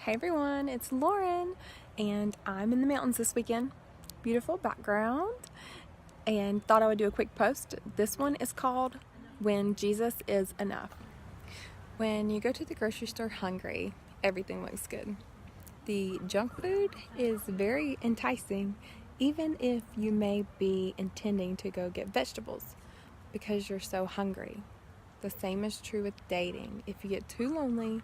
Hey everyone, it's Lauren, and I'm in the mountains this weekend. Beautiful background, and thought I would do a quick post. This one is called When Jesus is Enough. When you go to the grocery store hungry, everything looks good. The junk food is very enticing, even if you may be intending to go get vegetables because you're so hungry. The same is true with dating. If you get too lonely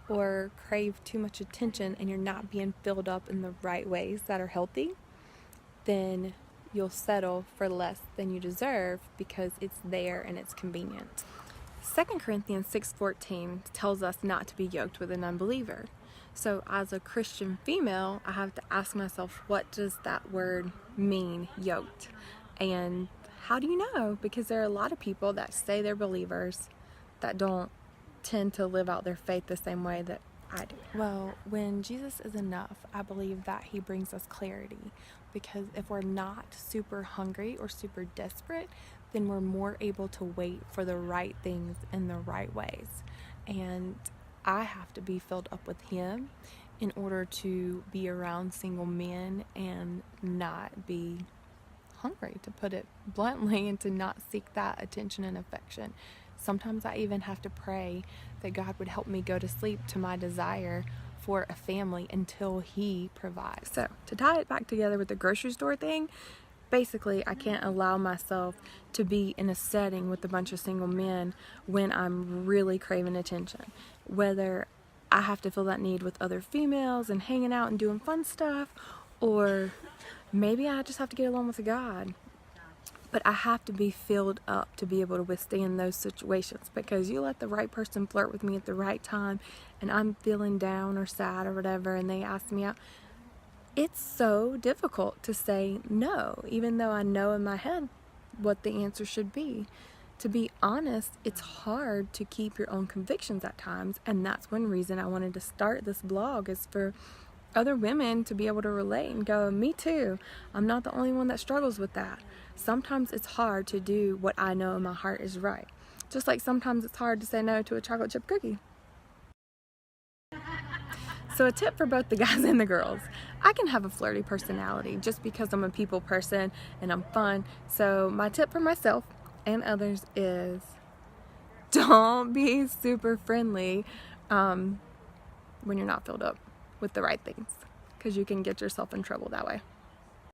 or crave too much attention and you're not being filled up in the right ways that are healthy, then you'll settle for less than you deserve because it's there and it's convenient. 2 Corinthians 6:14 tells us not to be yoked with an unbeliever. So as a Christian female, I have to ask myself, what does that word mean, yoked? And how do you know? Because there are a lot of people that say they're believers that don't tend to live out their faith the same way that I do. Well, when Jesus is enough, I believe that he brings us clarity, because if we're not super hungry or super desperate, then we're more able to wait for the right things in the right ways. And I have to be filled up with him in order to be around single men and not be hungry, to put it bluntly, and to not seek that attention and affection. Sometimes I even have to pray that God would help me go to sleep to my desire for a family until he provides. So to tie it back together with the grocery store thing, basically I can't allow myself to be in a setting with a bunch of single men when I'm really craving attention. Whether I have to fill that need with other females and hanging out and doing fun stuff, or maybe I just have to get along with God. But I have to be filled up to be able to withstand those situations, because you let the right person flirt with me at the right time and I'm feeling down or sad or whatever and they ask me out. It's so difficult to say no, even though I know in my head what the answer should be. To be honest, it's hard to keep your own convictions at times, and that's one reason I wanted to start this blog, is for other women to be able to relate and go, me too. I'm not the only one that struggles with that. Sometimes it's hard to do what I know in my heart is right. Just like sometimes it's hard to say no to a chocolate chip cookie. So a tip for both the guys and the girls: I can have a flirty personality just because I'm a people person and I'm fun. So my tip for myself and others is, don't be super friendly when you're not filled up with the right things, because you can get yourself in trouble that way.